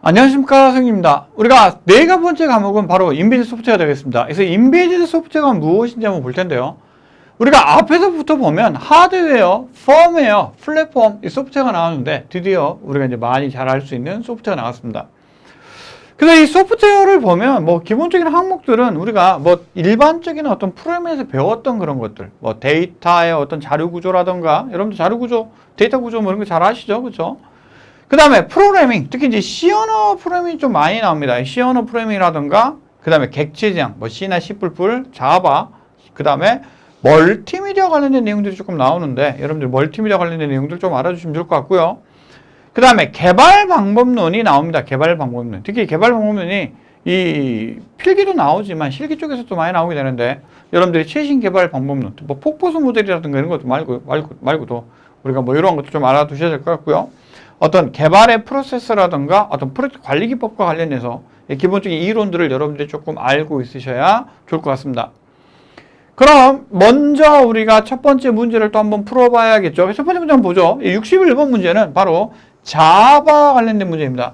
안녕하십니까, 선생님입니다. 우리가 네 번째 과목은 바로 인베디드 소프트웨어가 되겠습니다. 그래서 인베디드 소프트웨어가 무엇인지 한번 볼 텐데요. 우리가 앞에서부터 보면 하드웨어, 펌웨어, 플랫폼 이 소프트웨어가 나왔는데 드디어 우리가 이제 많이 잘 알 수 있는 소프트웨어가 나왔습니다. 그래서 이 소프트웨어를 보면 뭐 기본적인 항목들은 우리가 뭐 일반적인 어떤 프로그램에서 배웠던 그런 것들, 뭐 데이터의 어떤 자료 구조라던가, 여러분들 자료 구조, 데이터 구조 뭐 이런 거 잘 아시죠, 그렇죠? 그 다음에 프로그래밍, 특히 이제 C 언어 프로그래밍이 좀 많이 나옵니다. C 언어 프로그래밍이라든가, 그 다음에 객체 지향, 뭐 C나 C++, 자바, 그 다음에 멀티미디어 관련된 내용들이 조금 나오는데, 여러분들 멀티미디어 관련된 내용들 좀 알아주시면 좋을 것 같고요. 그 다음에 개발 방법론이 나옵니다. 개발 방법론. 특히 개발 방법론이 이 필기도 나오지만 실기 쪽에서도 많이 나오게 되는데, 여러분들이 최신 개발 방법론, 뭐 폭포수 모델이라든가 이런 것도 말고도 우리가 뭐 이런 것도 좀 알아두셔야 될 것 같고요. 어떤 개발의 프로세스라든가 어떤 프로젝트 관리 기법과 관련해서 기본적인 이론들을 여러분들이 조금 알고 있으셔야 좋을 것 같습니다. 그럼 먼저 우리가 첫 번째 문제를 또 한번 풀어봐야겠죠. 첫 번째 문제 한번 보죠. 61번 문제는 바로 자바 관련된 문제입니다.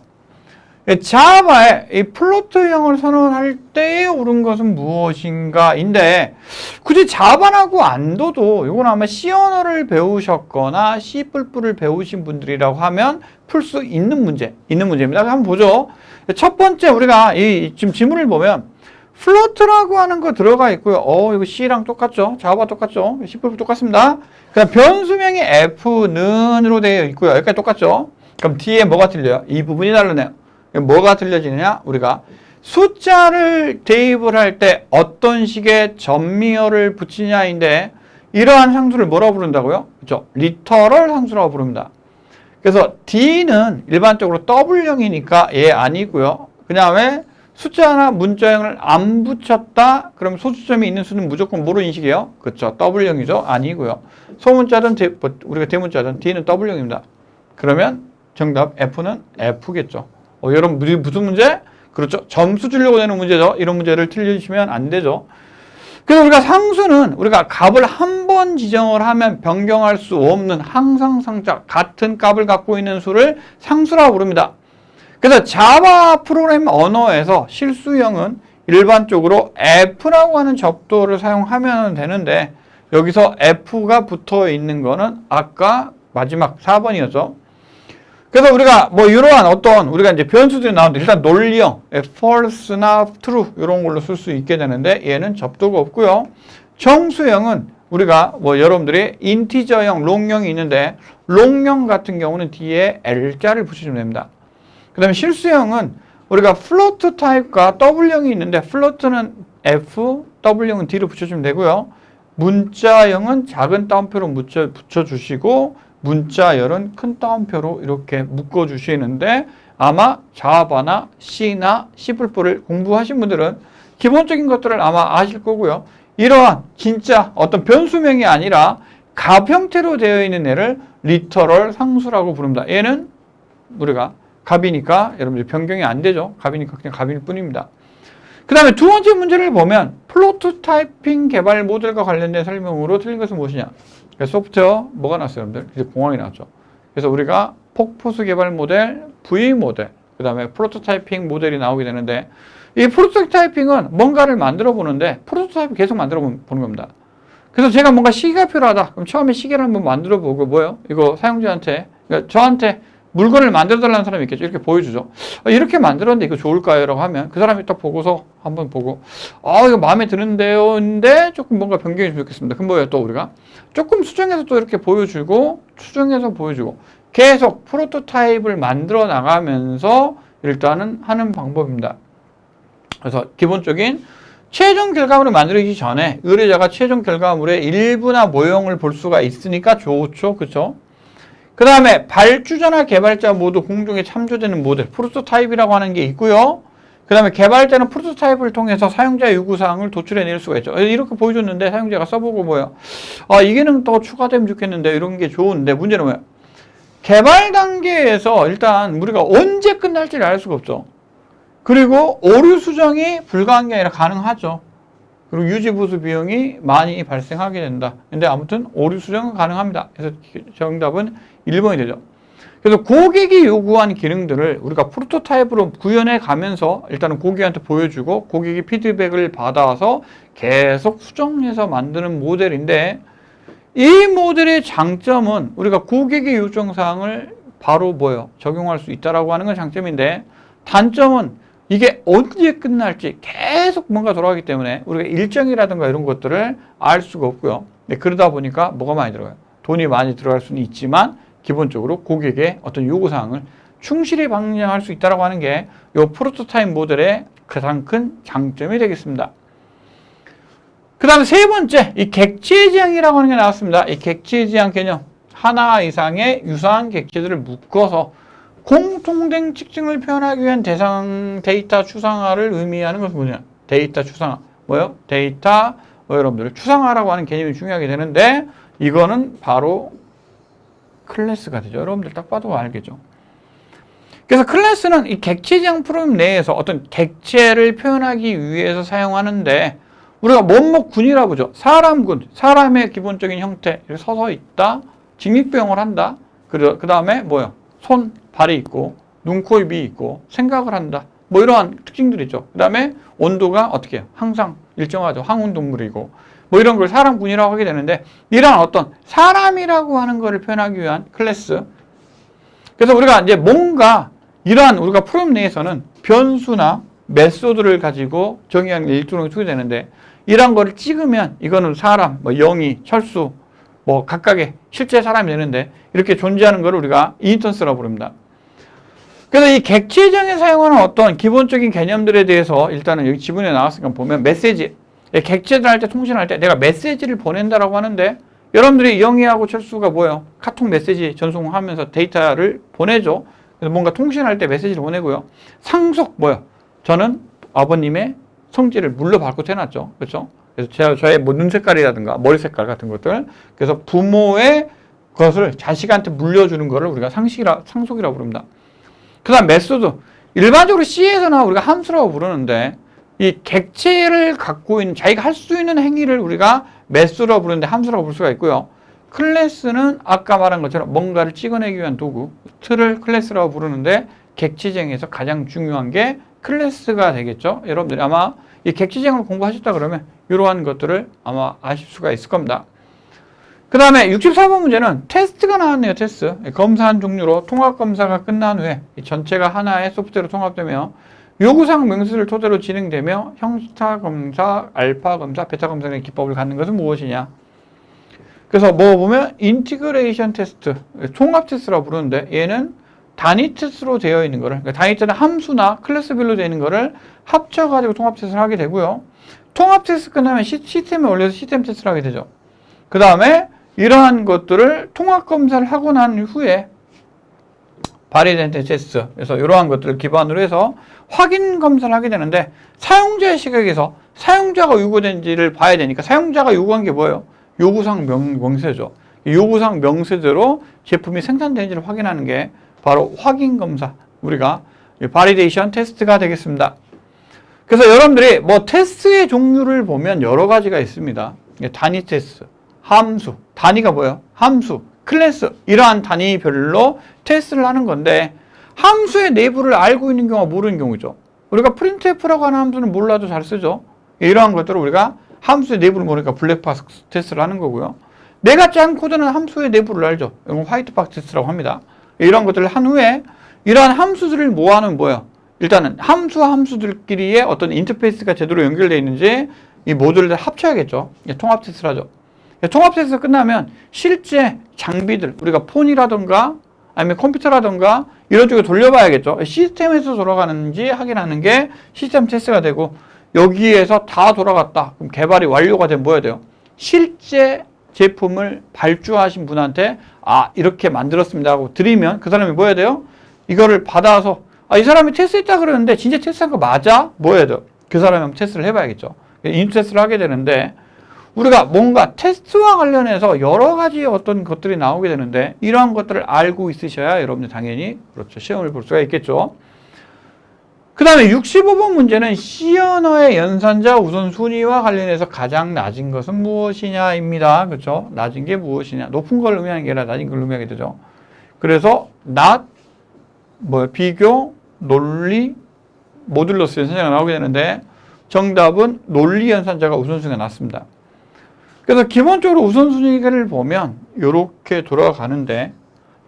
자바의 이 플로트형을 선언할 때에 옳은 것은 무엇인가인데, 굳이 자바라고 안 둬도 이건 아마 C 언어를 배우셨거나 C++를 배우신 분들이라고 하면 풀 수 있는 문제입니다. 한번 보죠. 첫 번째 우리가 이 지금 지문을 보면 플로트라고 하는 거 들어가 있고요. 이거 C랑 똑같죠? 자바 똑같죠? C++ 똑같습니다. 그다음 변수명이 F는으로 되어 있고요. 여기까지 똑같죠? 그럼 뒤에 뭐가 틀려요? 이 부분이 다르네요. 뭐가 틀려지느냐? 우리가 숫자를 대입을 할 때 어떤 식의 전미어를 붙이냐인데, 이러한 상수를 뭐라고 부른다고요? 그렇죠? 리터럴 상수라고 부릅니다. 그래서 D는 일반적으로 W형이니까 얘 아니고요. 그냥 왜 숫자나 문자형을 안 붙였다? 그럼 소수점이 있는 수는 무조건 뭐로 인식해요? 그렇죠? W형이죠? 아니고요. 소문자든 우리가 대문자든 D는 W형입니다. 그러면 정답 F는 F겠죠. 여러분 무슨 문제? 그렇죠. 점수 주려고 되는 문제죠. 이런 문제를 틀리시면 안 되죠. 그래서 우리가 상수는 우리가 값을 한 번 지정을 하면 변경할 수 없는 항상상자 같은 값을 갖고 있는 수를 상수라고 부릅니다. 그래서 자바 프로그램 언어에서 실수형은 일반적으로 F라고 하는 접두어를 사용하면 되는데, 여기서 F가 붙어 있는 거는 아까 마지막 4번이었죠. 그래서 우리가 뭐 이러한 어떤 우리가 이제 변수들이 나오는데, 일단 논리형, false나 true 이런 걸로 쓸 수 있게 되는데, 얘는 접두가 없고요. 정수형은 우리가 뭐 여러분들이 인티저형, 롱형이 있는데, 롱형 같은 경우는 뒤에 L자를 붙여주면 됩니다. 그 다음에 실수형은 우리가 플로트 타입과 W형이 있는데, 플로트는 F, W형은 D를 붙여주면 되고요. 문자형은 작은 따옴표로 붙여주시고, 문자열은 큰 따옴표로 이렇게 묶어주시는데, 아마 자바나 C나 C++를 공부하신 분들은 기본적인 것들을 아마 아실 거고요. 이러한 진짜 어떤 변수명이 아니라 값 형태로 되어 있는 애를 리터럴 상수라고 부릅니다. 얘는 우리가 값이니까 여러분들 변경이 안 되죠. 값이니까 그냥 값일 뿐입니다. 그 다음에 두 번째 문제를 보면 프로토타이핑 개발 모델과 관련된 설명으로 틀린 것은 무엇이냐? 소프트웨어 뭐가 나왔어요, 여러분들? 이제 공항이 나왔죠. 그래서 우리가 폭포수 개발 모델, V 모델, 그 다음에 프로토타이핑 모델이 나오게 되는데, 이 프로토타이핑은 뭔가를 만들어 보는데 프로토타입을 계속 만들어 보는 겁니다. 그래서 제가 뭔가 시계가 필요하다. 그럼 처음에 시계를 한번 만들어 보고, 뭐예요? 이거 사용자한테, 그러니까 저한테 물건을 만들어 달라는 사람이 있겠죠. 이렇게 보여주죠. 이렇게 만들었는데 이거 좋을까요? 라고 하면 그 사람이 딱 보고서 한번 보고, 이거 마음에 드는데요. 근데 조금 뭔가 변경이 좀 좋겠습니다. 그럼 뭐예요? 또 우리가 조금 수정해서 또 이렇게 보여주고, 수정해서 보여주고, 계속 프로토타입을 만들어 나가면서 일단은 하는 방법입니다. 그래서 기본적인 최종 결과물을 만들기 전에 의뢰자가 최종 결과물의 일부나 모형을 볼 수가 있으니까 좋죠. 그렇죠? 그 다음에 발주자나 개발자 모두 공정에 참조되는 모델, 프로토타입이라고 하는 게 있고요. 그 다음에 개발자는 프로토타입을 통해서 사용자 요구사항을 도출해낼 수가 있죠. 이렇게 보여줬는데 사용자가 써보고 뭐예요? 이게는 더 추가되면 좋겠는데, 이런 게 좋은데, 문제는 뭐예요? 개발 단계에서 일단 우리가 언제 끝날지를 알 수가 없죠. 그리고 오류 수정이 불가한 게 아니라 가능하죠. 그리고 유지보수 비용이 많이 발생하게 된다. 근데 아무튼 오류 수정은 가능합니다. 그래서 정답은 1번이 되죠. 그래서 고객이 요구한 기능들을 우리가 프로토타입으로 구현해 가면서 일단은 고객한테 보여주고 고객이 피드백을 받아서 계속 수정해서 만드는 모델인데, 이 모델의 장점은 우리가 고객의 요청사항을 바로 적용할 수 있다라고 하는 건 장점인데, 단점은 이게 언제 끝날지 계속 뭔가 돌아가기 때문에 우리가 일정이라든가 이런 것들을 알 수가 없고요. 그러다 보니까 뭐가 많이 들어가요? 돈이 많이 들어갈 수는 있지만 기본적으로 고객의 어떤 요구사항을 충실히 방영할 수 있다고 하는 게 이 프로토타입 모델의 가장 큰 장점이 되겠습니다. 그 다음에 세 번째, 이 객체 지향이라고 하는 게 나왔습니다. 이 객체 지향 개념, 하나 이상의 유사한 객체들을 묶어서 공통된 특징을 표현하기 위한 대상 데이터 추상화를 의미하는 것은 뭐냐? 데이터 추상화. 데이터, 여러분들 추상화라고 하는 개념이 중요하게 되는데, 이거는 바로 클래스가 되죠. 여러분들 딱 봐도 알겠죠. 그래서 클래스는 이 객체 지향 프로그램 내에서 어떤 객체를 표현하기 위해서 사용하는데, 우리가 뭐뭐군이라고 보죠. 사람군, 사람의 기본적인 형태, 서서 있다, 직립병을 한다, 그 다음에 손, 발이 있고, 눈, 코, 입이 있고, 생각을 한다. 이러한 특징들이 있죠. 그 다음에 온도가 어떻게 해요? 항상 일정하죠. 항온동물이고. 이런 걸 사람군이라고 하게 되는데, 이러한 어떤 사람이라고 하는 것을 표현하기 위한 클래스. 그래서 우리가 이제 뭔가 이러한 우리가 프로그램 내에서는 변수나 메소드를 가지고 정의하는 게 일종의 투게 되는데, 이런 거를 찍으면 이거는 사람, 영희, 철수, 각각의 실제 사람이 되는데, 이렇게 존재하는 걸 우리가 인스턴스라고 부릅니다. 그래서 이 객체 지향에 사용하는 어떤 기본적인 개념들에 대해서 일단은 여기 지문에 나왔으니까 보면 메시지, 객체들 할 때 통신할 때 내가 메시지를 보낸다라고 하는데, 여러분들이 영희하고 철수가 카톡 메시지 전송하면서 데이터를 보내죠. 그래서 뭔가 통신할 때 메시지를 보내고요. 상속 저는 아버님의 성질을 물려받고 태어났죠. 그렇죠? 그래서 저의 눈 색깔이라든가 머리 색깔 같은 것들, 그래서 부모의 것을 자식한테 물려주는 것을 우리가 상속이라고 부릅니다. 그 다음 메소드, 일반적으로 C에서나 우리가 함수라고 부르는데, 이 객체를 갖고 있는 자기가 할 수 있는 행위를 우리가 메소드라고 부르는데 함수라고 볼 수가 있고요. 클래스는 아까 말한 것처럼 뭔가를 찍어내기 위한 도구, 틀을 클래스라고 부르는데, 객체지향에서 가장 중요한 게 클래스가 되겠죠. 여러분들이 아마 이 객체지향을 공부하셨다 그러면 이러한 것들을 아마 아실 수가 있을 겁니다. 그 다음에 64번 문제는 테스트가 나왔네요. 테스트. 검사한 종류로 통합검사가 끝난 후에 이 전체가 하나의 소프트웨어로 통합되며 요구사항 명세를 토대로 진행되며 형사검사, 알파검사, 베타검사 등의 기법을 갖는 것은 무엇이냐. 그래서 보면 인티그레이션 테스트, 통합 테스트라고 부르는데, 얘는 단위 테스트로 되어 있는 거를, 그러니까 단위 테스트는 함수나 클래스별로 되어 있는 거를 합쳐가지고 통합 테스트를 하게 되고요. 통합 테스트 끝나면 시스템에 올려서 시스템 테스트를 하게 되죠. 그 다음에 이러한 것들을 통합 검사를 하고 난 후에 바리덴트 테스트, 그래서 이러한 것들을 기반으로 해서 확인 검사를 하게 되는데, 사용자의 시각에서 사용자가 요구된지를 봐야 되니까 사용자가 요구한 게 뭐예요? 요구사항 명세죠. 요구사항 명세대로 제품이 생산되는지를 확인하는 게 바로 확인 검사, 우리가 바리데이션 테스트가 되겠습니다. 그래서 여러분들이 테스트의 종류를 보면 여러 가지가 있습니다. 단위 테스트, 함수, 단위가 함수, 클래스, 이러한 단위별로 테스트를 하는 건데, 함수의 내부를 알고 있는 경우와 모르는 경우죠. 우리가 프린트F라고 하는 함수는 몰라도 잘 쓰죠. 이러한 것들을 우리가 함수의 내부를 모르니까 블랙박스 테스트를 하는 거고요. 내가 짠 코드는 함수의 내부를 알죠. 이건 화이트박스 테스트라고 합니다. 이런 것들을 한 후에 이러한 함수들을 모아는 일단은 함수들끼리의 어떤 인터페이스가 제대로 연결되어 있는지 이 모듈을 합쳐야겠죠. 통합 테스트를 하죠. 통합 테스트가 끝나면 실제 장비들, 우리가 폰이라든가 아니면 컴퓨터라든가 이런 쪽에 돌려봐야겠죠. 시스템에서 돌아가는지 확인하는 게 시스템 테스트가 되고, 여기에서 다 돌아갔다. 그럼 개발이 완료가 되면 뭐 해야 돼요? 실제 제품을 발주하신 분한테 이렇게 만들었습니다 하고 드리면 그 사람이 뭐 해야 돼요? 이거를 받아서 이 사람이 테스트했다 그러는데 진짜 테스트한 거 맞아? 뭐 해야 돼요? 그 사람이 한번 테스트를 해봐야겠죠. 인투 테스트를 하게 되는데, 우리가 뭔가 테스트와 관련해서 여러 가지 어떤 것들이 나오게 되는데, 이러한 것들을 알고 있으셔야 여러분들 당연히 시험을 볼 수가 있겠죠. 그 다음에 65번 문제는 C 언어의 연산자 우선순위와 관련해서 가장 낮은 것은 무엇이냐입니다. 그렇죠? 낮은 게 무엇이냐. 높은 걸 의미하는 게 아니라 낮은 걸 의미하게 되죠. 그래서 비교, 논리, 모듈러스 연산자가 나오게 되는데 정답은 논리 연산자가 우선순위가 났습니다. 그래서 기본적으로 우선순위를 보면 이렇게 돌아가는데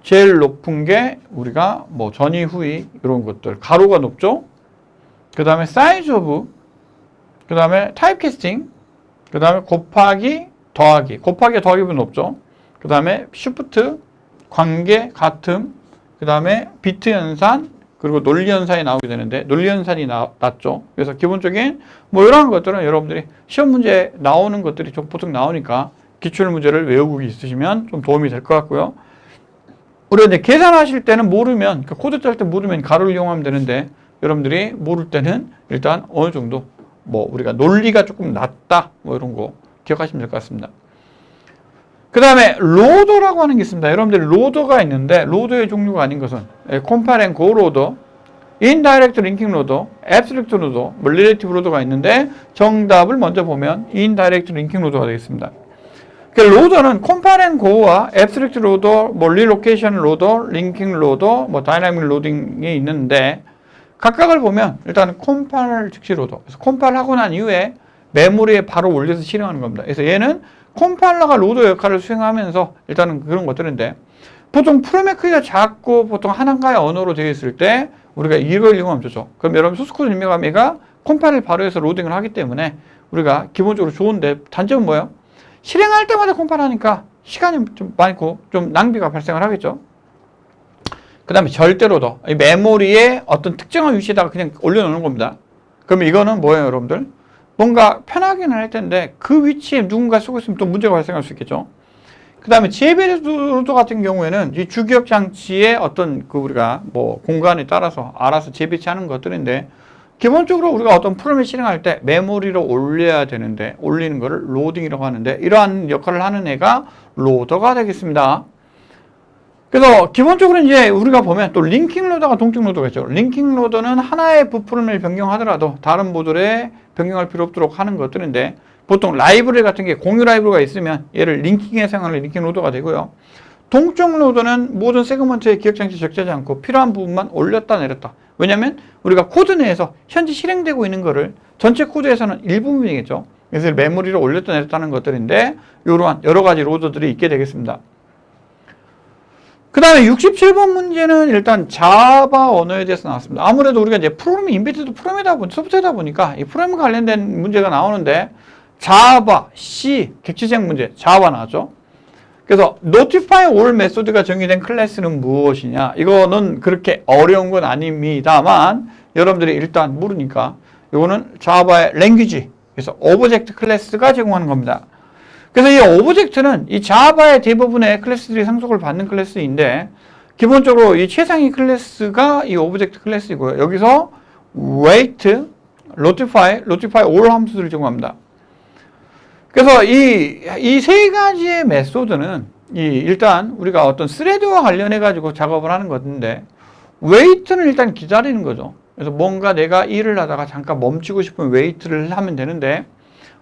제일 높은 게 우리가 전위, 후위 이런 것들. 가로가 높죠? 그 다음에 사이즈 오브, 그 다음에 타입캐스팅, 그 다음에 곱하기, 더하기. 곱하기, 더하기는 높죠? 그 다음에 쉬프트, 관계, 같음, 그 다음에 비트 연산, 그리고 논리 연산이 나오게 되는데 논리 연산이 낮죠. 그래서 기본적인 이런 것들은 여러분들이 시험 문제에 나오는 것들이 좀 보통 나오니까 기출 문제를 외우고 있으시면 좀 도움이 될 것 같고요. 우리가 이제 계산하실 때는 모르면, 코드 짤 때 모르면 가로를 이용하면 되는데 여러분들이 모를 때는 일단 어느 정도 우리가 논리가 조금 낮다 이런 거 기억하시면 될 것 같습니다. 그 다음에 로더라고 하는 게 있습니다. 여러분들이 로더가 있는데 로더의 종류가 아닌 것은 컴파일 앤 고 로더, 인다이렉트 링킹 로더, 앱스트랙트 로더, 릴레이티브 로더가 있는데 정답을 먼저 보면 인다이렉트 링킹 로더가 되겠습니다. 로더는 컴파일 앤 고와 앱스트랙트 로더, 리로케이션 로더, 링킹 로더, 다이나믹 로딩이 있는데 각각을 보면 일단 컴파일 즉시 로더. 그래서 컴파일 하고 난 이후에 메모리에 바로 올려서 실행하는 겁니다. 그래서 얘는 컴파일러가 로더 역할을 수행하면서 일단은 그런 것들인데 보통 프로그램의 크기가 작고 보통 하나의 언어로 되어 있을 때 우리가 이걸 이용하면 좋죠. 그럼 여러분 소스코드 입력하면 얘가 컴파일을 바로 해서 로딩을 하기 때문에 우리가 기본적으로 좋은데 단점은 뭐예요? 실행할 때마다 컴파일하니까 시간이 좀 많고 좀 낭비가 발생을 하겠죠. 그 다음에 절대 로더. 이 메모리에 어떤 특정한 위치에다가 그냥 올려놓는 겁니다. 그러면 이거는 뭐예요, 여러분들? 뭔가 편하게는 할 텐데 그 위치에 누군가 쓰고 있으면 또 문제가 발생할 수 있겠죠. 그 다음에 JBL 로더 같은 경우에는 이 주기억 장치의 어떤 우리가 공간에 따라서 알아서 재배치하는 것들인데 기본적으로 우리가 어떤 프로그램을 실행할 때 메모리로 올려야 되는데 올리는 거를 로딩이라고 하는데 이러한 역할을 하는 애가 로더가 되겠습니다. 그래서 기본적으로 이제 우리가 보면 또 링킹 로더가 동적 로더가 있죠. 링킹 로더는 하나의 부품을 변경하더라도 다른 모듈에 변경할 필요 없도록 하는 것들인데 보통 라이브러리 같은 게 공유 라이브러리가 있으면 얘를 링킹에 사용하는 링킹 로더가 되고요. 동적 로더는 모든 세그먼트의 기억장치 적재하지 않고 필요한 부분만 올렸다 내렸다. 왜냐하면 우리가 코드 내에서 현재 실행되고 있는 거를 전체 코드에서는 일부분이겠죠. 그래서 메모리로 올렸다 내렸다 하는 것들인데 이러한 여러 가지 로더들이 있게 되겠습니다. 그 다음에 67번 문제는 일단 자바 언어에 대해서 나왔습니다. 아무래도 우리가 이제 프로그램이 인베디드 소프트웨어다 보니까 이 프로그램 관련된 문제가 나오는데 자바, C, 객지생 문제, 자바 나왔죠. 그래서 notify all 메소드가 정의된 클래스는 무엇이냐? 이거는 그렇게 어려운 건 아닙니다만 여러분들이 일단 모르니까 이거는 자바의 랭귀지, 그래서 오브젝트 클래스가 제공하는 겁니다. 그래서 이 오브젝트는 이 자바의 대부분의 클래스들이 상속을 받는 클래스인데 기본적으로 이 최상위 클래스가 이 오브젝트 클래스이고요. 여기서 wait, notify all 함수들을 제공합니다. 그래서 이 세 가지의 메소드는 일단 우리가 어떤 스레드와 관련해 가지고 작업을 하는 건데 wait는 일단 기다리는 거죠. 그래서 뭔가 내가 일을 하다가 잠깐 멈추고 싶으면 wait를 하면 되는데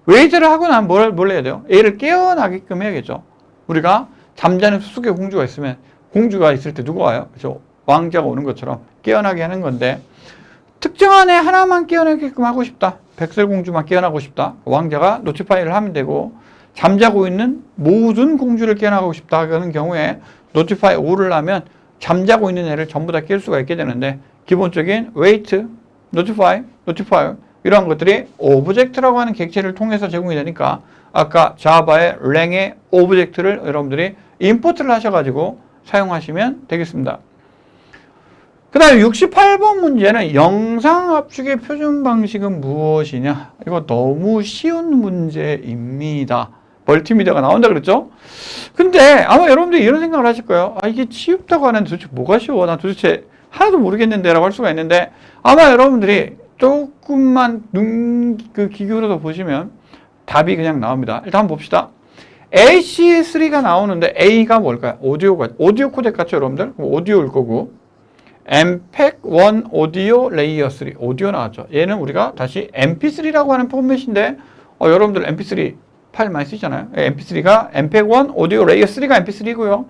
웨이트를 하고 나면 뭘 해야 돼요? 얘를 깨어나게끔 해야겠죠. 우리가 잠자는 숲속에 공주가 있으면 공주가 있을 때 누가 와요? 그렇죠? 왕자가 오는 것처럼 깨어나게 하는 건데 특정한 애 하나만 깨어나게끔 하고 싶다. 백설공주만 깨어나고 싶다. 왕자가 노티파이를 하면 되고 잠자고 있는 모든 공주를 깨어나고 싶다 하는 경우에 노티파이 5를 하면 잠자고 있는 애를 전부 다 깰 수가 있게 되는데 기본적인 wait, notify 이러한 것들이 오브젝트라고 하는 객체를 통해서 제공이 되니까 아까 자바의 랭의 오브젝트를 여러분들이 임포트를 하셔가지고 사용하시면 되겠습니다. 그 다음에 68번 문제는 영상 압축의 표준 방식은 무엇이냐? 이거 너무 쉬운 문제입니다. 멀티미디어가 나온다 그랬죠? 근데 아마 여러분들이 이런 생각을 하실 거예요. 이게 쉽다고 하는데 도대체 뭐가 쉬워? 나 도대체 하나도 모르겠는데 라고 할 수가 있는데 아마 여러분들이 조금만 귀 기울여서 보시면 답이 그냥 나옵니다. 일단 한번 봅시다. ACE3가 나오는데 A가 뭘까요? 오디오 코덱 같죠, 여러분들? 오디오일 거고 MPEG-1 오디오 레이어 3 오디오 나왔죠. 얘는 우리가 다시 MP3라고 하는 포맷인데 여러분들 MP3 파일 많이 쓰잖아요. MP3가 MPEG-1 오디오 레이어 3가 MP3고요.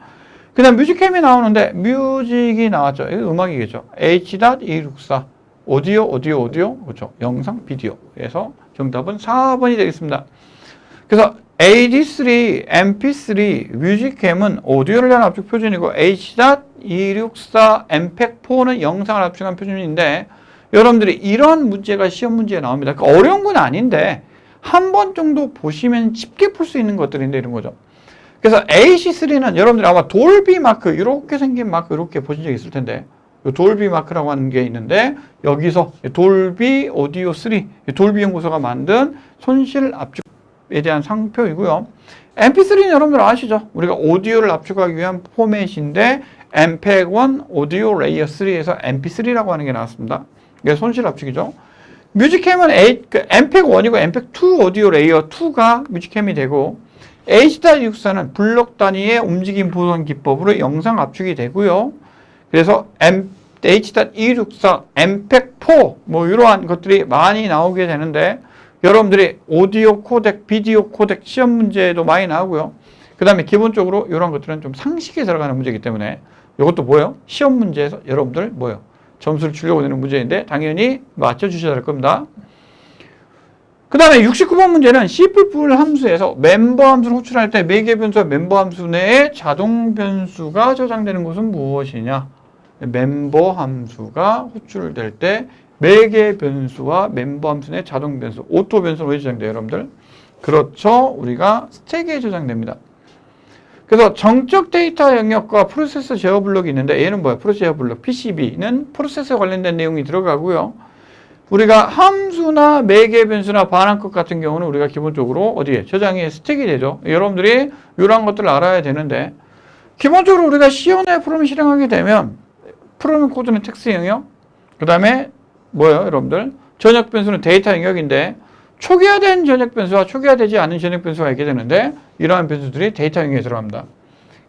그 다음 뮤직캠이 나오는데 뮤직이 나왔죠. 이거 음악이겠죠. H.264 오디오 그렇죠. 영상 비디오에서 정답은 4번이 되겠습니다. 그래서 AD3, MP3, 뮤직캠은 오디오를 위한 압축 표준이고 H.264 MPEG-4는 영상을 압축한 표준인데 여러분들이 이런 문제가 시험 문제에 나옵니다. 그러니까 어려운 건 아닌데 한 번 정도 보시면 쉽게 풀 수 있는 것들인데 이런 거죠. 그래서 AC3는 여러분들이 아마 돌비 마크 이렇게 생긴 마크 이렇게 보신 적 있을 텐데 돌비 마크라고 하는 게 있는데 여기서 돌비 오디오 3 돌비 연구소가 만든 손실 압축에 대한 상표이고요. MP3는 여러분들 아시죠? 우리가 오디오를 압축하기 위한 포맷인데 MPEG-1 오디오 레이어 3에서 MP3라고 하는 게 나왔습니다. 이게 손실 압축이죠. 뮤직캠은 MPEG-1이고 MPEG-2 오디오 레이어 2가 뮤직캠이 되고 H.264는 블록 단위의 움직임 보존 기법으로 영상 압축이 되고요. 그래서 H.264, MPEG-4 뭐 이러한 것들이 많이 나오게 되는데 여러분들이 오디오 코덱, 비디오 코덱 시험 문제도 많이 나오고요. 그 다음에 기본적으로 이런 것들은 좀 상식에 들어가는 문제이기 때문에 이것도 뭐예요? 시험 문제에서 여러분들 뭐예요? 점수를 주려고 되는 문제인데 당연히 맞춰주셔야 될 겁니다. 그 다음에 69번 문제는 C++ 함수에서 멤버 함수를 호출할 때 매개 변수와 멤버 함수 내에 자동 변수가 저장되는 것은 무엇이냐? 멤버 함수가 호출될 때 매개 변수와 멤버 함수 내 자동 변수, 오토 변수로 왜 저장돼요, 여러분들? 그렇죠. 우리가 스택에 저장됩니다. 그래서 정적 데이터 영역과 프로세서 제어 블록이 있는데 얘는 뭐야? 프로세서 제어 블록, PCB는 프로세서 관련된 내용이 들어가고요. 우리가 함수나 매개 변수나 반환급 같은 경우는 우리가 기본적으로 어디에? 저장이 스택이 되죠. 여러분들이 이런 것들을 알아야 되는데 기본적으로 우리가 시연의 프로그램 실행하게 되면 프로그램 코드는 텍스트 영역, 그 다음에 뭐예요, 여러분들? 전역 변수는 데이터 영역인데 초기화된 전역 변수와 초기화되지 않은 전역 변수가 있게 되는데 이러한 변수들이 데이터 영역에 들어갑니다.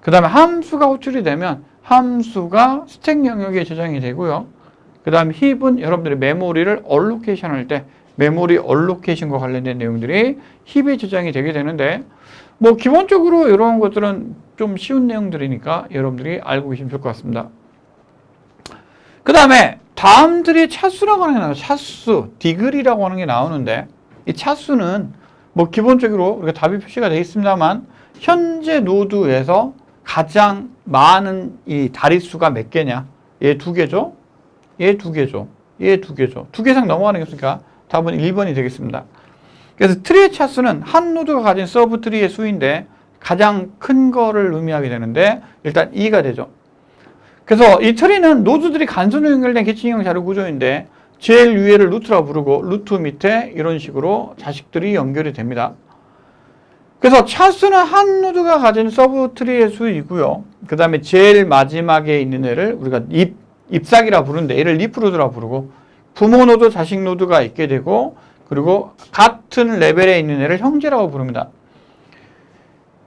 그 다음에 함수가 호출이 되면 함수가 스택 영역에 저장이 되고요. 그 다음 힙은 여러분들이 메모리를 얼로케이션 할 때 메모리 얼로케이션과 관련된 내용들이 힙에 저장이 되게 되는데 뭐 기본적으로 이런 것들은 좀 쉬운 내용들이니까 여러분들이 알고 계시면 좋을 것 같습니다. 그 다음에 다음들이 차수라고 하는 게 나와요. 차수, 디그리라고 하는 게 나오는데 이 차수는 뭐 기본적으로 우리가 답이 표시가 되어 있습니다만 현재 노드에서 가장 많은 이 다리수가 몇 개냐? 얘 두 개죠? 얘 두 개죠. 얘 두 개죠. 두 개 이상 넘어가는 게 없으니까 답은 1번이 되겠습니다. 그래서 트리의 차수는 한 노드가 가진 서브 트리의 수인데 가장 큰 거를 의미하게 되는데 일단 2가 되죠. 그래서 이 트리는 노드들이 간선으로 연결된 계층형 자료 구조인데 제일 위에를 루트라고 부르고 루트 밑에 이런 식으로 자식들이 연결이 됩니다. 그래서 차수는 한 노드가 가진 서브 트리의 수이고요. 그 다음에 제일 마지막에 있는 애를 우리가 잎사귀라 부르는데 얘를 리프노드라고 부르고 부모 노드, 자식 노드가 있게 되고 그리고 같은 레벨에 있는 애를 형제라고 부릅니다.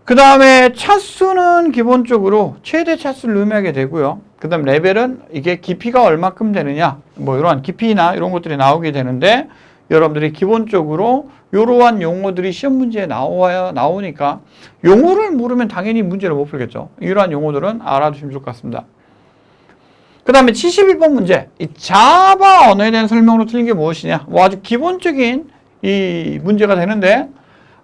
그 다음에 차수는 기본적으로 최대 차수를 의미하게 되고요. 그 다음 레벨은 이게 깊이가 얼마큼 되느냐 뭐 이러한 깊이나 이런 것들이 나오게 되는데 여러분들이 기본적으로 이러한 용어들이 시험 문제에 나오니까 용어를 모르면 당연히 문제를 못 풀겠죠. 이러한 용어들은 알아두시면 좋을 것 같습니다. 그 다음에 71번 문제, 이 자바 언어에 대한 설명으로 틀린 게 무엇이냐? 뭐 아주 기본적인 이 문제가 되는데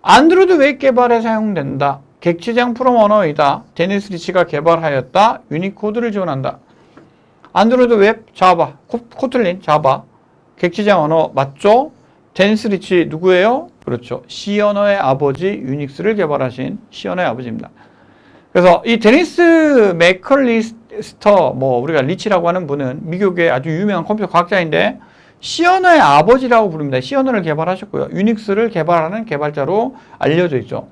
안드로이드 웹 개발에 사용된다. 객지장 프롬 언어이다. 데니스 리치가 개발하였다. 유니코드를 지원한다. 안드로이드 웹 자바, 코틀린 자바, 객지장 언어 맞죠? 데니스 리치 누구예요? 그렇죠. C 언어의 아버지 유닉스를 개발하신 C 언어의 아버지입니다. 그래서 이 데니스 맥컬리스터 뭐 우리가 리치라고 하는 분은 미국의 아주 유명한 컴퓨터 과학자인데 C 언어의 아버지라고 부릅니다. C 언어를 개발하셨고요. 유닉스를 개발하는 개발자로 알려져 있죠.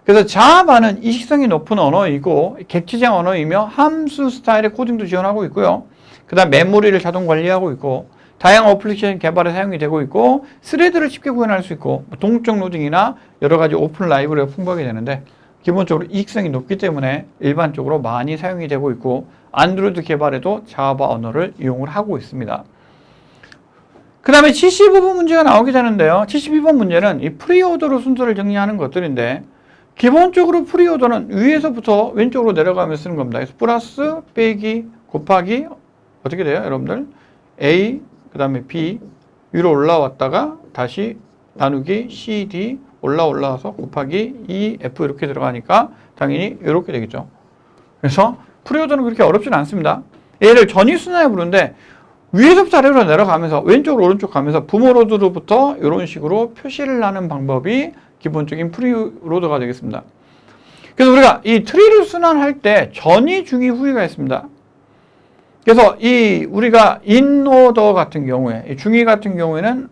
그래서 자바는 이식성이 높은 언어이고 객지장 언어이며 함수 스타일의 코딩도 지원하고 있고요. 그 다음 메모리를 자동 관리하고 있고 다양한 어플리케이션 개발에 사용이 되고 있고 스레드를 쉽게 구현할 수 있고 동적 로딩이나 여러 가지 오픈 라이브러리가 풍부하게 되는데 기본적으로 이익성이 높기 때문에 일반적으로 많이 사용이 되고 있고 안드로이드 개발에도 자바 언어를 이용을 하고 있습니다. 그 다음에 75번 문제가 나오게 되는데요. 72번 문제는 이 프리오더로 순서를 정리하는 것들인데 기본적으로 프리오더는 위에서부터 왼쪽으로 내려가면서 쓰는 겁니다. 그래서 플러스, 빼기, 곱하기 어떻게 돼요? 여러분들 A, 그 다음에 B 위로 올라왔다가 다시 나누기 C, D 올라와서 곱하기 E, F 이렇게 들어가니까 당연히 이렇게 되겠죠. 그래서 프리오더는 그렇게 어렵지는 않습니다. 얘를 전위순환에 부르는데 위에서부터 아래로 내려가면서 왼쪽 오른쪽 가면서 부모로드로부터 이런 식으로 표시를 하는 방법이 기본적인 프리로드가 되겠습니다. 그래서 우리가 이 트리를 순환할 때 전위, 중위, 후위가 있습니다. 그래서 우리가 인오더 같은 경우에 중위 같은 경우에는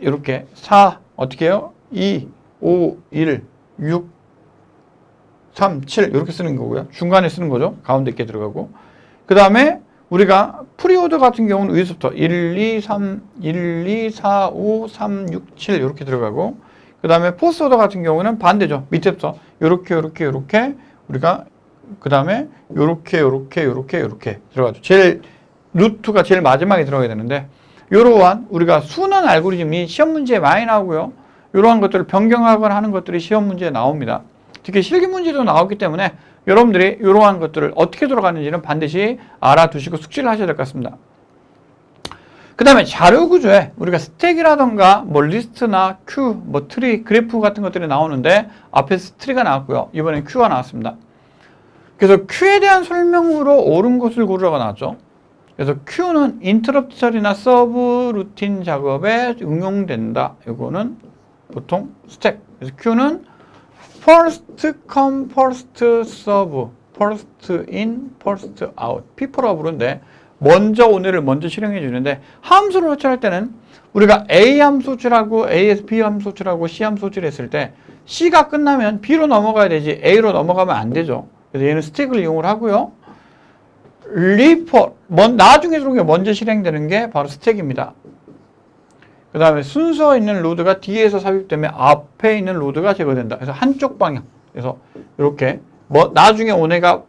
이렇게 4 어떻게 해요? 2, 5, 1, 6, 3, 7 이렇게 쓰는 거고요. 중간에 쓰는 거죠. 가운데 있게 들어가고. 그 다음에 우리가 프리오더 같은 경우는 위에서부터 1, 2, 3, 1, 2, 4, 5, 3, 6, 7 이렇게 들어가고 그 다음에 포스오더 같은 경우는 반대죠. 밑에부터 요렇게 우리가 그 다음에 요렇게 들어가죠. 제일 루트가 제일 마지막에 들어가야 되는데 이러한 우리가 순환 알고리즘이 시험 문제에 많이 나오고요. 이러한 것들을 변경하거나 하는 것들이 시험 문제에 나옵니다. 특히 실기 문제도 나오기 때문에 여러분들이 이러한 것들을 어떻게 돌아가는지는 반드시 알아두시고 숙지를 하셔야 될 것 같습니다. 그 다음에 자료 구조에 우리가 스택이라던가 뭐 리스트나 큐, 뭐 트리, 그래프 같은 것들이 나오는데 앞에서 트리가 나왔고요. 이번엔 큐가 나왔습니다. 그래서 큐에 대한 설명으로 옳은 것을 고르라고 나왔죠. 그래서 큐는 인터럽트 처리나 서브 루틴 작업에 응용된다. 이거는 보통 스택. 그래서 큐는 first come, first serve, first in, first out. FIFO라고 부르는데 먼저 오늘을 먼저 실행해 주는데 함수를 호출할 때는 우리가 A 함수 호출하고 A에서 B 함수 호출하고 C 함수 호출했을 때 C가 끝나면 B로 넘어가야 되지 A로 넘어가면 안 되죠. 그래서 얘는 스택을 이용을 하고요. 리포트, 나중에 들어온 게 먼저 실행되는 게 바로 스택입니다. 그 다음에 순서 있는 로드가 뒤에서 삽입되면 앞에 있는 로드가 제거된다. 그래서 한쪽 방향. 그래서 이렇게 나중에 온 애가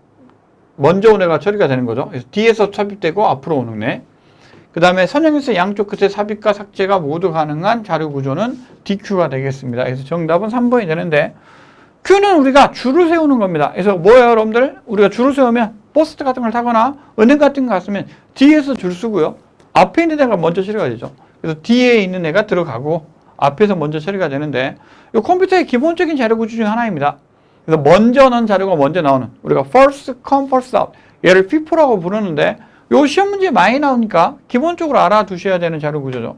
먼저 온 애가 처리가 되는 거죠. 그래서 뒤에서 삽입되고 앞으로 오는 애. 그 다음에 선형에서 양쪽 끝에 삽입과 삭제가 모두 가능한 자료 구조는 DQ가 되겠습니다. 그래서 정답은 3번이 되는데 Q는 우리가 줄을 세우는 겁니다. 그래서 뭐예요, 여러분들? 우리가 줄을 세우면 버스 같은 걸 타거나 은행 같은 거 갔으면 뒤에서 줄 쓰고요. 앞에 있는 애가 먼저 처리가 되죠. 그래서 뒤에 있는 애가 들어가고 앞에서 먼저 처리가 되는데 이 컴퓨터의 기본적인 자료 구조 중 하나입니다. 그래서 먼저 넣은 자료가 먼저 나오는 우리가 first come, first out 얘를 FIFO라고 부르는데 이 시험 문제 많이 나오니까 기본적으로 알아두셔야 되는 자료 구조죠.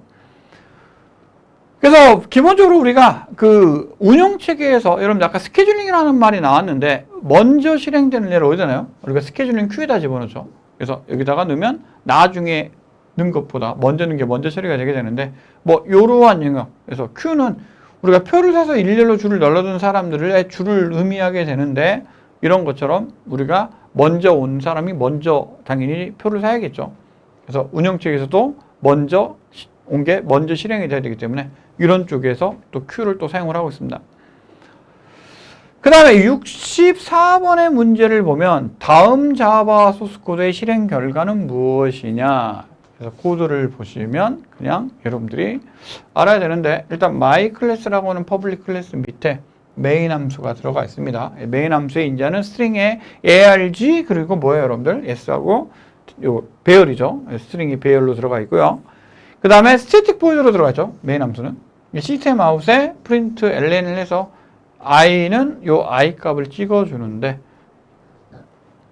그래서 기본적으로 우리가 그 운영체계에서 여러분 아까 스케줄링이라는 말이 나왔는데 먼저 실행되는 예를 어디다 놔요? 우리가 스케줄링 큐에다 집어넣죠. 그래서 여기다가 넣으면 나중에 넣은 것보다 먼저 넣은 게 먼저 처리가 되게 되는데 뭐 이러한 영역. 그래서 큐는 우리가 표를 사서 일렬로 줄을 널어둔 사람들의 줄을 의미하게 되는데 이런 것처럼 우리가 먼저 온 사람이 먼저 당연히 표를 사야겠죠. 그래서 운영체계에서도 먼저 온 게 먼저 실행이 돼야 되기 때문에 이런 쪽에서 또 Q를 또 사용을 하고 있습니다. 그 다음에 64번의 문제를 보면 다음 자바 소스 코드의 실행 결과는 무엇이냐. 그래서 코드를 보시면 그냥 여러분들이 알아야 되는데 일단 my class라고 하는 퍼블릭 클래스 밑에 메인 함수가 들어가 있습니다. 메인 함수의 인자는 스트링에 arg 그리고 뭐예요, 여러분들? s하고 요 배열이죠. 스트링이 배열로 들어가 있고요. 그 다음에 스태틱 보이드로 들어가죠. 메인 함수는 시스템 아웃에 프린트 ln을 해서 i는 요 i 값을 찍어주는데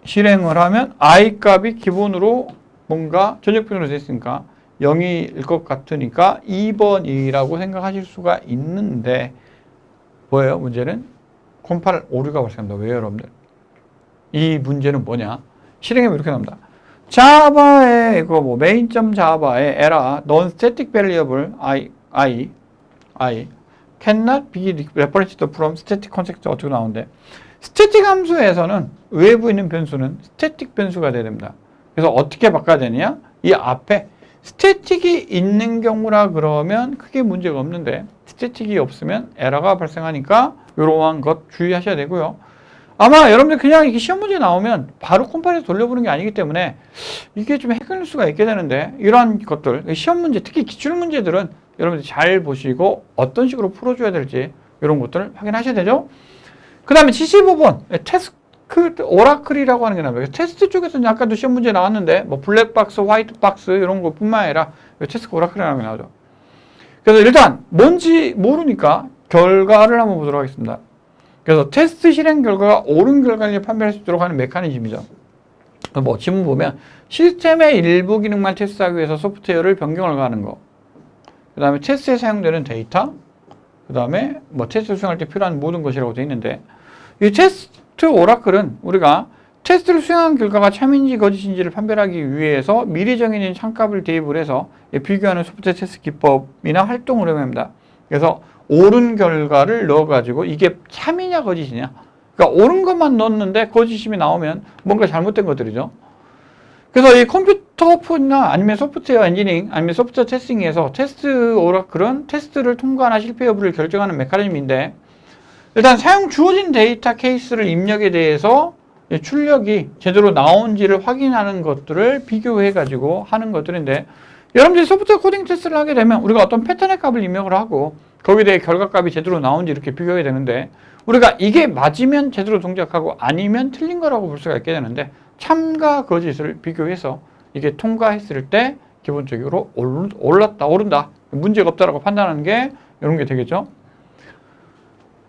실행을 하면 i 값이 기본으로 뭔가 전역변으로 되어 있으니까 0일 것 같으니까 2번이라고 생각하실 수가 있는데 뭐예요? 문제는 컴파일 오류가 발생합니다. 왜요, 여러분들? 이 문제는 뭐냐? 실행하면 이렇게 나옵니다. 자바의 이거 뭐 main.java의 error non-static variable I cannot be referenced from static context 어떻게 나오는데 스태틱 함수에서는 외부에 있는 변수는 스태틱 변수가 돼야 됩니다. 그래서 어떻게 바꿔야 되느냐? 이 앞에 스태틱이 있는 경우라 그러면 크게 문제가 없는데 스태틱이 없으면 에러가 발생하니까 이러한 것 주의하셔야 되고요. 아마 여러분들 그냥 이렇게 시험 문제 나오면 바로 컴파일에서 돌려보는 게 아니기 때문에 이게 좀 헷갈릴 수가 있게 되는데 이러한 것들, 시험 문제, 특히 기출 문제들은 여러분들 잘 보시고 어떤 식으로 풀어줘야 될지 이런 것들을 확인하셔야 되죠. 그 다음에 75번 테스트 오라클이라고 하는 게 나옵니다. 테스트 쪽에서는 아까도 시험 문제 나왔는데 뭐 블랙박스, 화이트박스 이런 것뿐만 아니라 테스트 오라클이라는 게 나오죠. 그래서 일단 뭔지 모르니까 결과를 한번 보도록 하겠습니다. 그래서 테스트 실행 결과가 옳은 결과를 판별할 수 있도록 하는 메커니즘이죠. 뭐 지문 보면 시스템의 일부 기능만 테스트하기 위해서 소프트웨어를 변경을 가는 거, 그 다음에 테스트에 사용되는 데이터, 그 다음에 뭐 테스트를 수행할 때 필요한 모든 것이라고 되어 있는데, 이 테스트 오라클은 우리가 테스트를 수행한 결과가 참인지 거짓인지를 판별하기 위해서 미리 정해진 참값을 대입을 해서 비교하는 소프트웨어 테스트 기법이나 활동 흐름입니다. 그래서 옳은 결과를 넣어가지고 이게 참이냐 거짓이냐, 그러니까 옳은 것만 넣었는데 거짓임이 나오면 뭔가 잘못된 것들이죠. 그래서 이 컴퓨터나 아니면 소프트웨어 엔지니어링 아니면 소프트웨어 테스팅에서 테스트 오라클은 테스트를 통과하나 실패 여부를 결정하는 메커니즘인데, 일단 사용 주어진 데이터 케이스를 입력에 대해서 출력이 제대로 나온지를 확인하는 것들을 비교해 가지고 하는 것들인데, 여러분들이 소프트웨어 코딩 테스트를 하게 되면 우리가 어떤 패턴의 값을 입력을 하고 거기에 대해 결과값이 제대로 나온지 이렇게 비교해야 되는데, 우리가 이게 맞으면 제대로 동작하고 아니면 틀린 거라고 볼 수가 있게 되는데, 참과 거짓을 비교해서 이게 통과했을 때 기본적으로 올랐다, 오른다, 문제가 없다라고 판단하는 게 이런 게 되겠죠.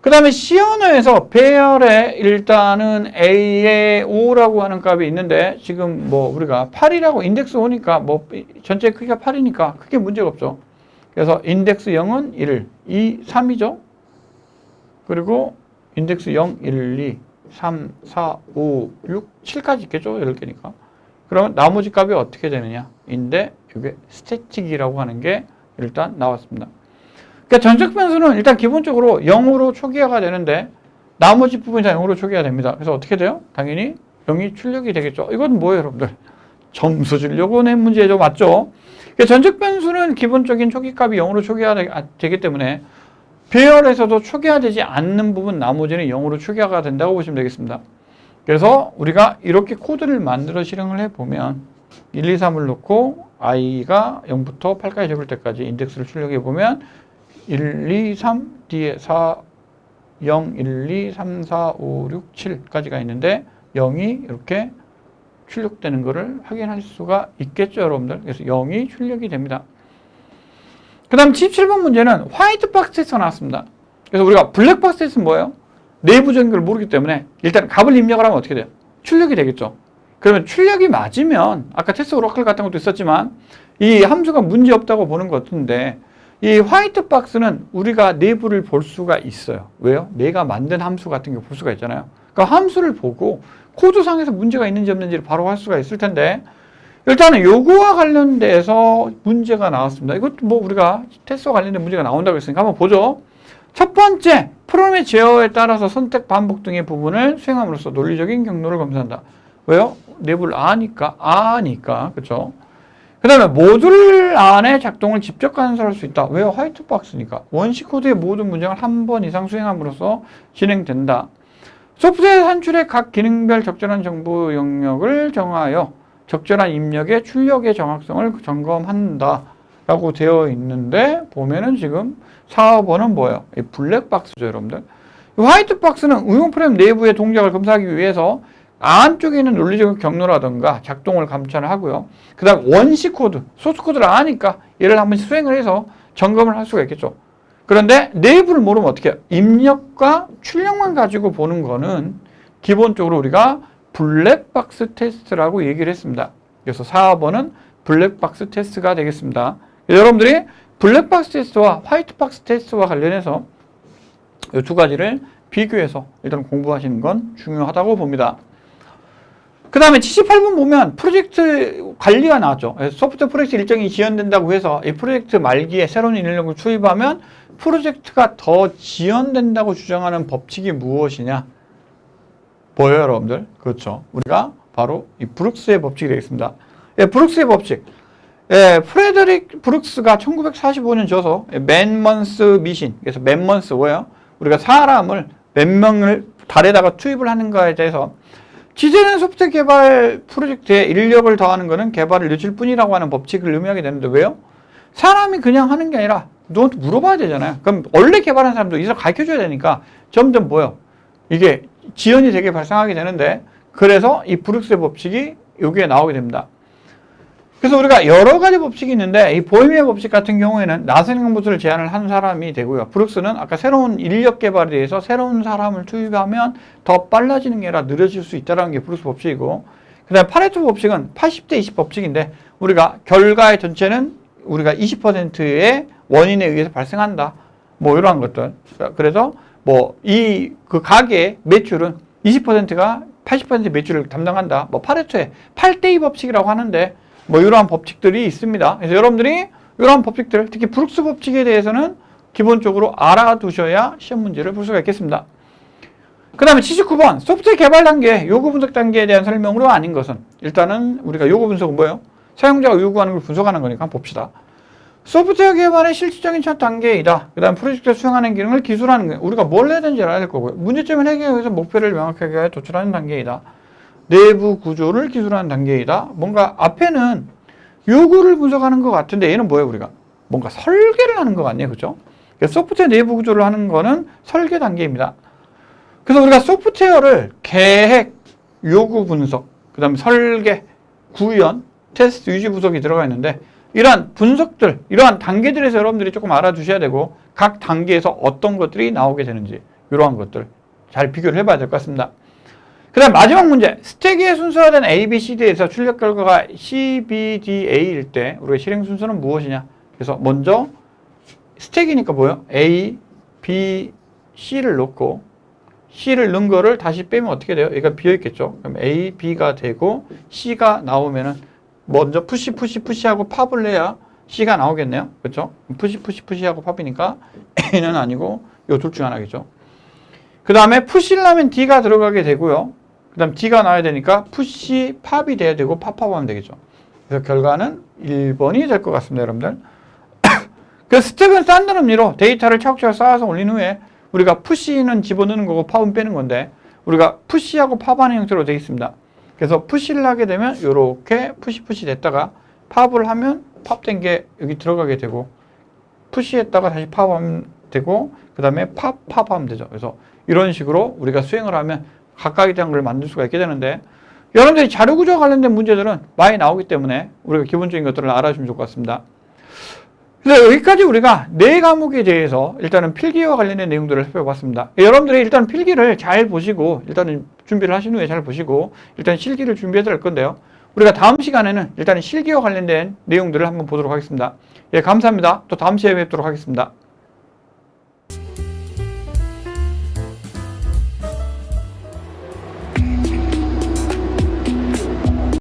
그 다음에 C 언어에서 배열에 일단은 A에 5라고 하는 값이 있는데, 지금 뭐 우리가 8이라고 인덱스 5니까 뭐 전체 크기가 8이니까 크게 문제가 없죠. 그래서 인덱스 0은 1, 2, 3이죠. 그리고 인덱스 0, 1, 2, 3, 4, 5, 6, 7까지 있겠죠. 10개니까. 그러면 나머지 값이 어떻게 되느냐 인데, 이게 스태틱이라고 하는 게 일단 나왔습니다. 그러니까 전적 변수는 일단 기본적으로 0으로 초기화가 되는데 나머지 부분이 다 0으로 초기화가 됩니다. 그래서 어떻게 돼요? 당연히 0이 출력이 되겠죠. 이건 뭐예요, 여러분들? 점수 주려고 낸 문제죠. 맞죠? 그러니까 전적 변수는 기본적인 초기값이 0으로 초기화되기 때문에 배열에서도 초기화되지 않는 부분 나머지는 0으로 초기화가 된다고 보시면 되겠습니다. 그래서 우리가 이렇게 코드를 만들어 실행을 해보면 1, 2, 3을 놓고 i가 0부터 8까지 적을 때까지 인덱스를 출력해 보면 1, 2, 3, 뒤에 4, 0, 1, 2, 3, 4, 5, 6, 7까지가 있는데 0이 이렇게 출력되는 것을 확인할 수가 있겠죠, 여러분들. 그래서 0이 출력이 됩니다. 그 다음 77번 문제는 화이트박스 테스트가 나왔습니다. 그래서 우리가 블랙박스 테스트는 뭐예요? 내부적인 걸 모르기 때문에 일단 값을 입력을 하면 어떻게 돼요? 출력이 되겠죠. 그러면 출력이 맞으면 아까 테스트 오라클 같은 것도 있었지만 이 함수가 문제 없다고 보는 것 같은데, 이 화이트박스는 우리가 내부를 볼 수가 있어요. 왜요? 내가 만든 함수 같은 거 볼 수가 있잖아요. 그러니까 함수를 보고 코드상에서 문제가 있는지 없는지를 바로 할 수가 있을 텐데, 일단은 요거와 관련돼서 문제가 나왔습니다. 이것도 뭐 우리가 테스트와 관련된 문제가 나온다고 했으니까 한번 보죠. 첫 번째, 프로그램의 제어에 따라서 선택, 반복 등의 부분을 수행함으로써 논리적인 경로를 검사한다. 왜요? 내부를 아니까. 그렇죠? 그 다음에 모듈 안에 작동을 직접 관찰할 수 있다. 왜요? 화이트박스니까. 원시 코드의 모든 문장을 한 번 이상 수행함으로써 진행된다. 소프트웨어 산출의 각 기능별 적절한 정보 영역을 정하여 적절한 입력의 출력의 정확성을 점검한다 라고 되어 있는데, 보면은 지금 4번은 뭐예요? 블랙박스죠, 여러분들. 화이트박스는 응용 프레임 내부의 동작을 검사하기 위해서 안쪽에 있는 논리적 경로라든가 작동을 감찰을 하고요. 그 다음 원시 코드, 소스 코드를 아니까 얘를 한번 수행을 해서 점검을 할 수가 있겠죠. 그런데 내부를 모르면 어떻게 해요? 입력과 출력만 가지고 보는 거는 기본적으로 우리가 블랙박스 테스트라고 얘기를 했습니다. 그래서 4번은 블랙박스 테스트가 되겠습니다. 여러분들이 블랙박스 테스트와 화이트박스 테스트와 관련해서 이 두 가지를 비교해서 일단 공부하시는 건 중요하다고 봅니다. 그 다음에 78번 보면 프로젝트 관리가 나왔죠. 소프트웨어 프로젝트 일정이 지연된다고 해서 이 프로젝트 말기에 새로운 인력을 투입하면 프로젝트가 더 지연된다고 주장하는 법칙이 무엇이냐? 뭐예요, 여러분들? 그렇죠. 우리가 바로 이 브룩스의 법칙이 되겠습니다. 브룩스의 법칙. 프레드릭 브룩스가 1945년 줘서 맨먼스 미신. 그래서 맨먼스 뭐예요? 우리가 사람을 몇 명을 달에다가 투입을 하는 거에 대해서 지대는 소프트웨어 개발 프로젝트에 인력을 더하는 것은 개발을 늦출 뿐이라고 하는 법칙을 의미하게 되는데, 왜요? 사람이 그냥 하는 게 아니라 너한테 물어봐야 되잖아요. 그럼 원래 개발한 사람도 이걸 가르쳐줘야 되니까 점점 뭐요? 이게 지연이 되게 발생하게 되는데, 그래서 이 브룩스의 법칙이 여기에 나오게 됩니다. 그래서 우리가 여러 가지 법칙이 있는데, 이 보헤미안 법칙 같은 경우에는 나선형 보수를 제안을 한 사람이 되고요. 브룩스는 아까 새로운 인력 개발에 대해서 새로운 사람을 투입하면 더 빨라지는 게 아니라 느려질 수 있다는 게 브룩스 법칙이고, 그 다음에 파레토 법칙은 80대 20 법칙인데, 우리가 결과의 전체는 우리가 20%의 원인에 의해서 발생한다. 뭐 이러한 것들. 그래서 뭐 그 가게의 매출은 20%가 80% 매출을 담당한다. 뭐 파레토의 8대2 법칙이라고 하는데, 뭐 이러한 법칙들이 있습니다. 그래서 여러분들이 이러한 법칙들, 특히 브룩스 법칙에 대해서는 기본적으로 알아두셔야 시험 문제를 볼 수가 있겠습니다. 그 다음에 79번 소프트웨어 개발 단계, 요구 분석 단계에 대한 설명으로 아닌 것은, 일단은 우리가 요구 분석은 뭐예요? 사용자가 요구하는 걸 분석하는 거니까 한번 봅시다. 소프트웨어 개발의 실질적인 첫 단계이다. 그 다음 프로젝트에 수행하는 기능을 기술하는 거예요. 우리가 뭘 해야 되는지 알아야 될 거고요. 문제점을 해결하기 위해서 목표를 명확하게 도출하는 단계이다. 내부 구조를 기술하는 단계이다. 뭔가 앞에는 요구를 분석하는 것 같은데, 얘는 뭐예요? 우리가 뭔가 설계를 하는 것 같네요. 그죠? 소프트웨어 내부 구조를 하는 거는 설계 단계입니다. 그래서 우리가 소프트웨어를 계획, 요구 분석, 그 다음에 설계, 구현, 테스트, 유지 분석이 들어가 있는데, 이러한 분석들, 이러한 단계들에서 여러분들이 조금 알아두셔야 되고, 각 단계에서 어떤 것들이 나오게 되는지, 이러한 것들 잘 비교를 해봐야 될 것 같습니다. 그 다음 마지막 문제, 스택의 순서화된 A, B, C, D에서 출력 결과가 C, B, D, A일 때 우리가 실행 순서는 무엇이냐? 그래서 먼저 스택이니까 뭐예요? A, B, C를 넣고, C를 넣은 거를 다시 빼면 어떻게 돼요? 얘가 비어있겠죠? 그럼 A, B가 되고 C가 나오면은 먼저 푸시하고 팝을 내야 C가 나오겠네요. 그렇죠? 푸시하고 팝이니까 A는 아니고 요 둘 중 하나겠죠. 그 다음에 푸시를 하면 D가 들어가게 되고요. 그 다음 D가 나와야 되니까 푸시, 팝이 돼야 되고 팝하면 되겠죠. 그래서 결과는 1번이 될 것 같습니다, 여러분들. 그 스택은 싼 의미로 데이터를 차곡차곡 쌓아서 올린 후에 우리가 푸시는 집어넣는 거고 팝은 빼는 건데, 우리가 푸시하고 팝하는 형태로 되어 있습니다. 그래서 푸시를 하게 되면 이렇게 푸시 됐다가 팝을 하면 팝된 게 여기 들어가게 되고, 푸시했다가 다시 팝하면 되고, 그 다음에 팝하면 되죠. 그래서 이런 식으로 우리가 수행을 하면 각각에 대한 걸 만들 수가 있게 되는데, 여러분들이 자료구조와 관련된 문제들은 많이 나오기 때문에 우리가 기본적인 것들을 알아주면 좋을 것 같습니다. 그래서 여기까지 우리가 4과목에 대해서 일단은 필기와 관련된 내용들을 살펴봤습니다. 여러분들이 일단 필기를 잘 보시고, 일단은 준비를 하신 후에 잘 보시고, 일단 실기를 준비해 드릴 건데요. 우리가 다음 시간에는 일단은 실기와 관련된 내용들을 한번 보도록 하겠습니다. 예, 감사합니다. 또 다음 시간에 뵙도록 하겠습니다.